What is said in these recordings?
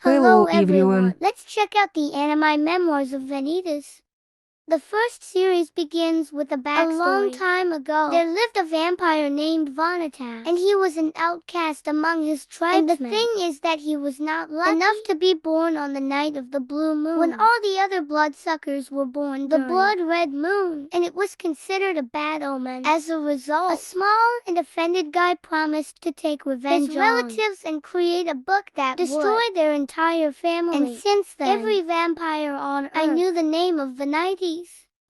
Hello Hello everyone, everyone. let's check out the anime Memoirs of Vanitas. The first series begins with a backstory. A long time ago, there lived a vampire named Vanitas, and he was an outcast among his tribesmen. And the thing is that he was not lucky enough to be born on the night of the blue moon, when all the other bloodsuckers were born the blood-red moon, and it was considered a bad omen. As a result, a small and offended guy promised to take revenge his relatives and create a book that destroy their entire family. And since then, every vampire on Earth knew the name of Vanitas.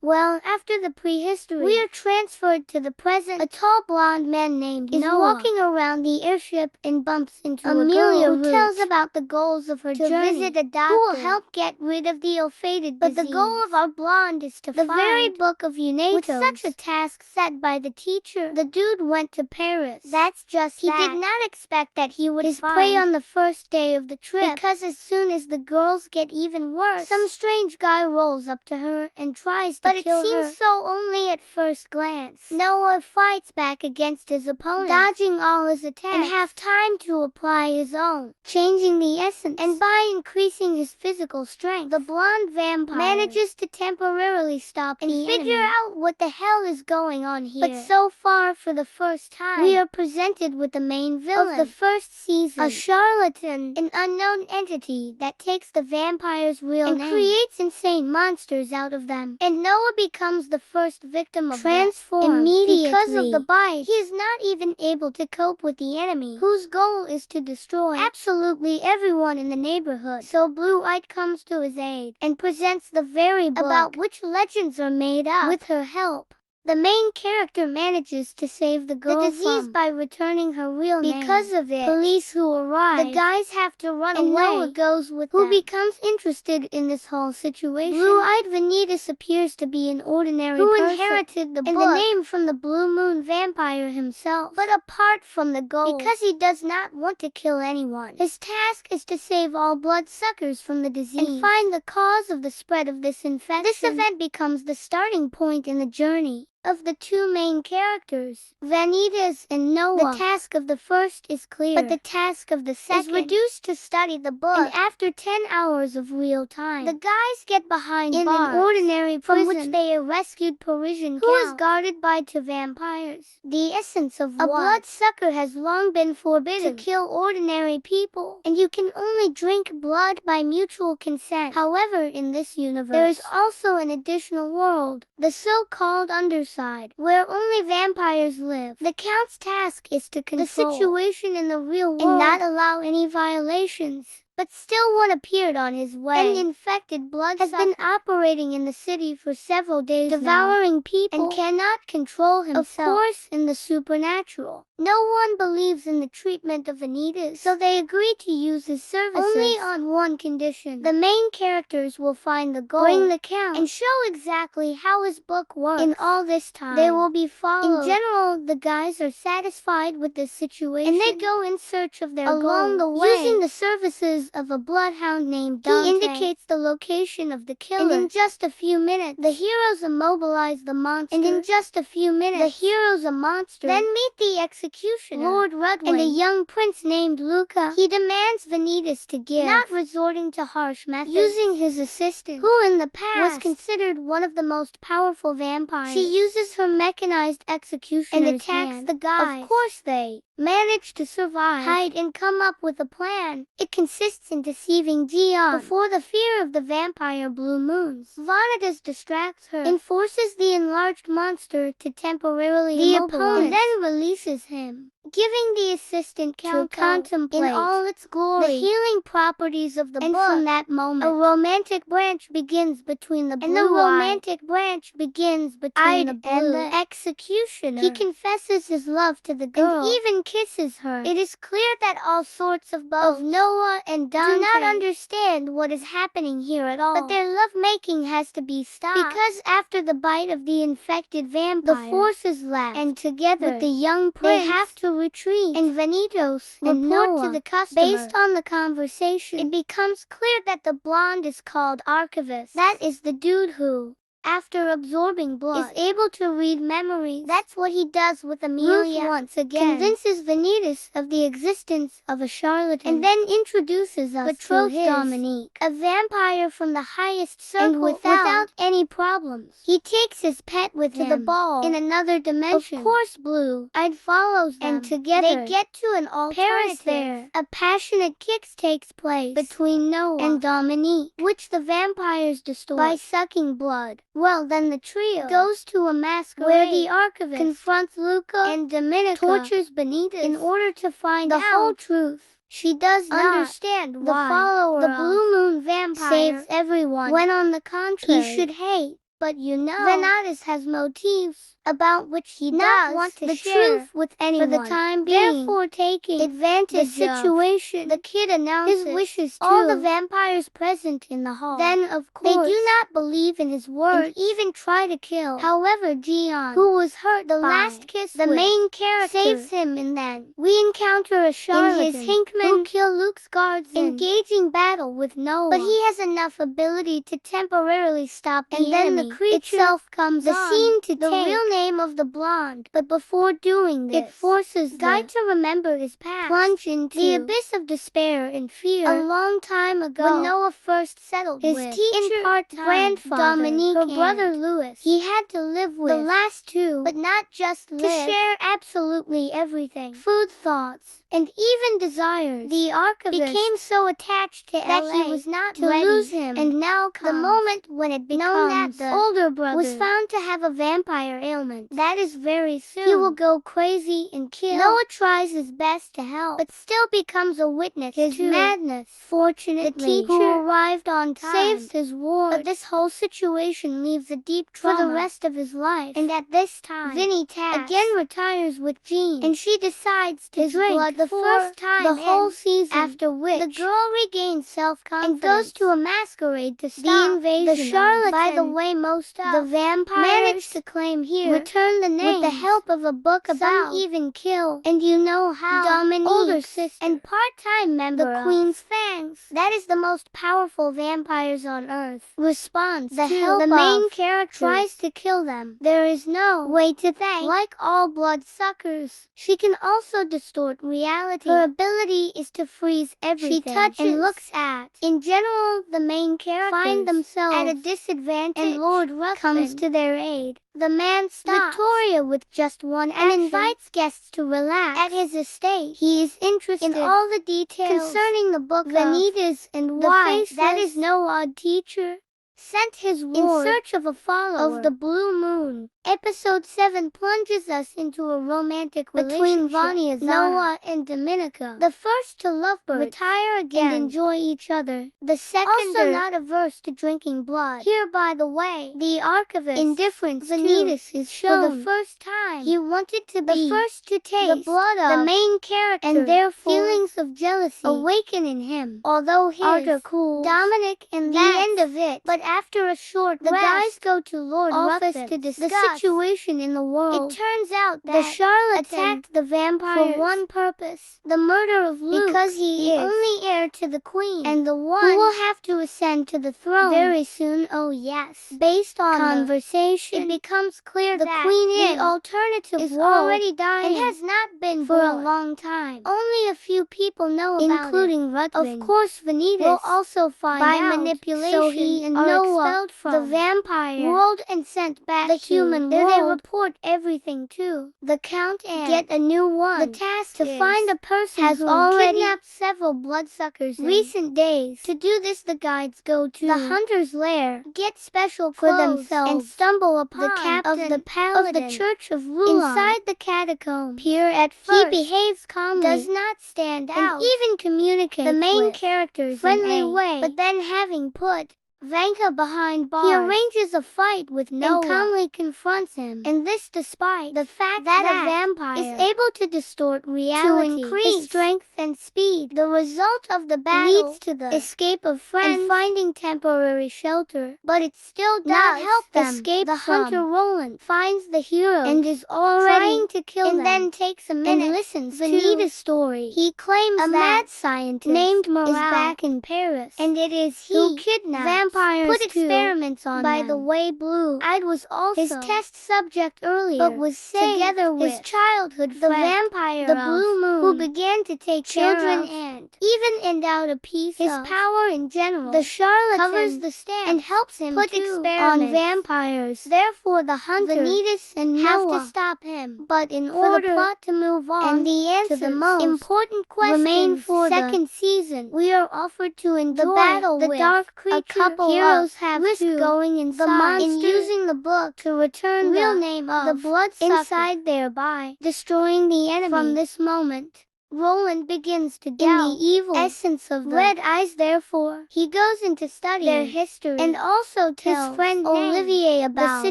Well, after the prehistory, we are transferred to the present. A tall blonde man named Noah is walking around the airship and bumps into Amelia, who tells about the goals of her journey, visit a doctor who will help get rid of the ill-fated disease. But the goal of our blonde is to find the very book of Vanitas. With such a task set by the teacher, the dude went to Paris. That's just he did not expect that he would find prey on the first day of the trip, because as soon as the girls get even worse, some strange guy rolls up to her and tries to kill her. But it seems so only at first glance. Noah fights back against his opponent, dodging all his attacks, and have time to apply his own, changing the essence. And by increasing his physical strength, the blonde vampire manages to temporarily stop and figure out what the hell is going on here. But so far, for the first time, we are presented with the main villain of the first season, a charlatan, an unknown entity that takes the vampire's real name and creates insane monsters out of them. And Noah becomes the first victim of transform immediately. Because of the bite, he is not even able to cope with the enemy, whose goal is to destroy absolutely everyone in the neighborhood. So Blue-Eyed comes to his aid and presents the very book about which legends are made up. With her help, the main character manages to save the girl disease by returning her real name. Because of it, police who arrive, the guys have to run away. Noah goes with them, who becomes interested in this whole situation. Blue-Eyed Vanitas appears to be an ordinary person who inherited the book and the name from the Blue Moon vampire himself. But apart from the goal, because he does not want to kill anyone, his task is to save all bloodsuckers from the disease and find the cause of the spread of this infection. This event becomes the starting point in the journey of the two main characters, Vanitas and Noah. The task of the first is clear, but the task of the second is reduced to study the book. And after 10 hours of real time, the guys get behind in bars, an ordinary prison, from which they are rescued Parisian who is guarded by two vampires. The essence of a bloodsucker has long been forbidden to kill ordinary people, and you can only drink blood by mutual consent. However, in this universe, there is also an additional world, the so-called underside, where only vampires live. The Count's task is to control the situation in the real world and not allow any violations. But still one appeared on his way. An infected bloodsucker has been operating in the city for several days devouring people and cannot control himself. Of course, in the supernatural, no one believes in the treatment of Vanitas, so they agree to use his services only on one condition. The main characters will find the goal, bring the Count, and show exactly how his book works. In all this time, they will be followed. In general, the guys are satisfied with this situation, and they go in search of their along the way, using the services of a bloodhound named Dante. He indicates the location of the killer, and in just a few minutes, the heroes immobilize the monster. And in just a few minutes, the heroes a monster then meet the executioner, Lord Rudway, and a young prince named Luca. He demands Vanitas to give, not resorting to harsh methods, using his assistant, who in the past was considered one of the most powerful vampires. She uses her mechanized executioner's and attacks the guys. Of course they manage to survive, hide, and come up with a plan. It consists in deceiving Dion before the fear of the vampire blue moons. Vanitas distracts her and forces the enlarged monster to temporarily the opponent, and then releases him, giving the assistant Count to contemplate in all its glory the healing properties of the book. And from that moment, a romantic branch begins between the blue and the romantic branch begins between the blue and the executioner. He confesses his love to the girl and even kisses her. It is clear that all sorts of both Noah and Dante do not understand what is happening here at all. But their lovemaking has to be stopped, because after the bite of the infected vampire, the forces left, and together with the young prince, they have to retreat. And Vanitas and Noah to the customer. Based on the conversation, it becomes clear that the blonde is called Archivist. That is the dude who after absorbing blood, is able to read memories. That's what he does with Amelia. Ruth once again convinces Vanitas of the existence of a charlatan, and then introduces us to his Dominique, a vampire from the highest circle, and without any problems. He takes his pet with him to the ball in another dimension. Of course, Blue-eyed follows them, and together they get to an alternative. There, a passionate kiss takes place between Noah and Dominique, which the vampires distort by sucking blood. Well, then the trio goes to a masquerade where the archivist confronts Luca and Dominica, tortures Vanitas in order to find the whole truth. She does not understand why the follower the Blue Moon vampire saves everyone, when on the contrary he should hate. But Vanitas has motives about which he does want to share truth with anyone for the time being. Therefore, taking advantage the situation, the kid announces his wishes to all the vampires present in the hall. Then, of course, they do not believe in his words and even try to kill. However, Gian, who was hurt the last kiss the main character, saves him, and then we encounter a charlatan in his Hinkman who kill Luke's guards engaging battle with Noah. But he has enough ability to temporarily stop the enemy. Then the creature itself comes on. The scene to the real name of the blonde, but before doing this, it forces Guy to remember his past, plunge into the abyss of despair and fear. A long time ago, when Noah first settled his with teacher and part-time grandfather, Dominique, her brother Louis, he had to live with the last two, but not just live, to share absolutely everything, food, thoughts, and even desires. The archivist became so attached to that he was not to lose him, and now comes the moment when it becomes known that the older brother was found to have a vampire ailment. That is very soon. He will go crazy and kill. Noah tries his best to help, but still becomes a witness to his madness. Fortunately, the teacher who arrived on time saves his ward, but this whole situation leaves a deep trauma for the rest of his life. And at this time, Vanitas again retires with Jean, and she decides to drink blood the first time the whole season, after which the girl regains self-confidence and goes to a masquerade to stop the invasion. The charlatan, by the way, most of the vampires managed to claim here, return the name with the help of a book about some even kill. And you know how Dominique, older sister and part-time member the Queen's Fangs, that is the most powerful vampires on Earth, responds the help the main character tries to kill them. There is no way to thank. Like all bloodsuckers, she can also distort reality. Her ability is to freeze everything she touches and looks at. In general, the main characters find themselves at a disadvantage, and Lord Ruthven comes to their aid. The man stops Victoria with just one action and invites guests to relax at his estate. He is interested in all the details concerning the book Vanitas and why that is no odd teacher sent his ward in search of a follower of the Blue Moon. Episode 7 plunges us into a romantic relationship between Vanya, Noah, and Dominica. The first to lovebirds retire again and enjoy each other. The second also not averse to drinking blood. Here, by the way, the archivist indifference Vanitas is shown for the first time. He wanted to be the first to taste the blood of the main character, and therefore feelings of jealousy awaken in him. Although his ardor cooled Dominic and the end of it, but after a short rest, the guys go to Lord Ruthven to discuss the situation in the world. It turns out that the charlatan attacked the vampires for one purpose, the murder of Luke, because he is the only heir to the queen, and the one who will have to ascend to the throne very soon. Oh yes. Based on conversation, it becomes clear the that queen the alternative is already dying and has not been for a long time. Only a few people know about including Ruthven. Of course, Vanitas will also find by out, manipulation, so he and Noah expelled from the vampire world and sent back the human world. There they report everything to the count and get a new one. The task to find a person has already kidnapped several bloodsuckers in recent days. To do this, the guides go to the hunter's lair, get special clothes for themselves, and stumble upon the captain of the paladin of the Church of Rouen inside the catacombs. Here at first, he behaves calmly, does not stand out, and even communicates the main characters friendly way. But then, having put Vanka behind bars, he arranges a fight with Noah and calmly confronts him, and this despite the fact that a vampire is able to distort reality to increase his strength and speed. The result of the battle leads to the escape of friends and finding temporary shelter, but it still does not help them escape. The hunter Roland finds the hero and is already trying to kill them, and then takes a minute and listens to Vanitas' story. He claims a mad scientist named Morale is back in Paris, and it is he who kidnapped vampires put experiments on by them. The way, Blue-Eyed was also his test subject earlier, but was saved together with his childhood friend, the vampire the Blue Moon, who began to take children and even endowed a piece his of power in general. The charlatan covers the stamp and helps him put experiments on vampires. Therefore, the hunters, Vanitas and have to stop him. But in order for the plot to move on and the answers to the most important questions remain for second season, we are offered to enjoy the battle the with dark creature. A couple heroes have to going inside the monster and using the book to return real name of the bloodsucker inside, thereby destroying the enemy. From this moment, Roland begins to doubt the evil essence of the red eyes. Therefore, he goes into studying their history and also tells his friend Olivier about the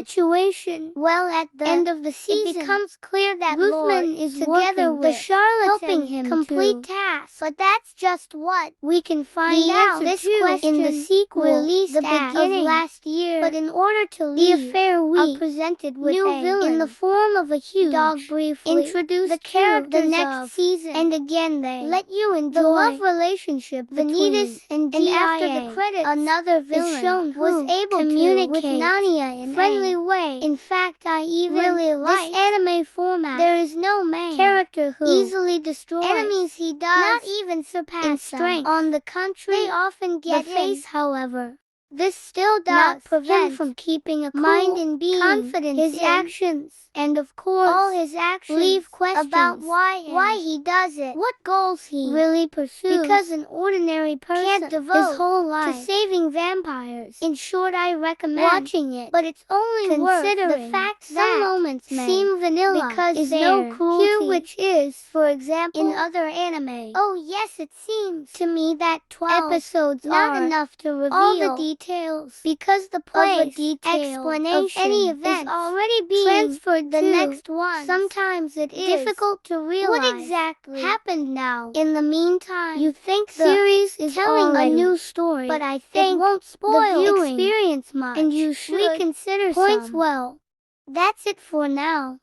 situation. Well, at the end of the season, it becomes clear that Ruthven is together with the charlatan, helping him complete tasks. But that's just what we can find out this question in the sequel released the beginning of last year. But in order to leave the affair, we are presented with new villain in the form of a huge dog. Briefly introduce the characters the next season, and again they let you enjoy the love relationship Vanitas and after the credits, another villain is shown was able to communicate with Narnia in a friendly way. In fact, I even really like this anime format. There is no main character who easily destroys enemies. He does not even surpass in strength. On the contrary, they often get the face. However, this still does not prevent him from keeping a cool mind and being confident his actions. And of course, all his actions leave questions about why he does it, what goals he really pursues, because an ordinary person can't devote his whole life to saving vampires. In short, I recommend watching it, but it's only considering worth the fact some moments may seem vanilla because is no cruelty here, which is, for example, in other anime. Oh yes, it seems to me that 12 episodes not enough to reveal all the details, because the place explanation of any event is already being transferred the next one. Sometimes it is difficult to realize what exactly happened now. In the meantime, you think the series is telling a new story, but I think it won't spoil the viewing experience much, and you should reconsider points. Well, that's it for now.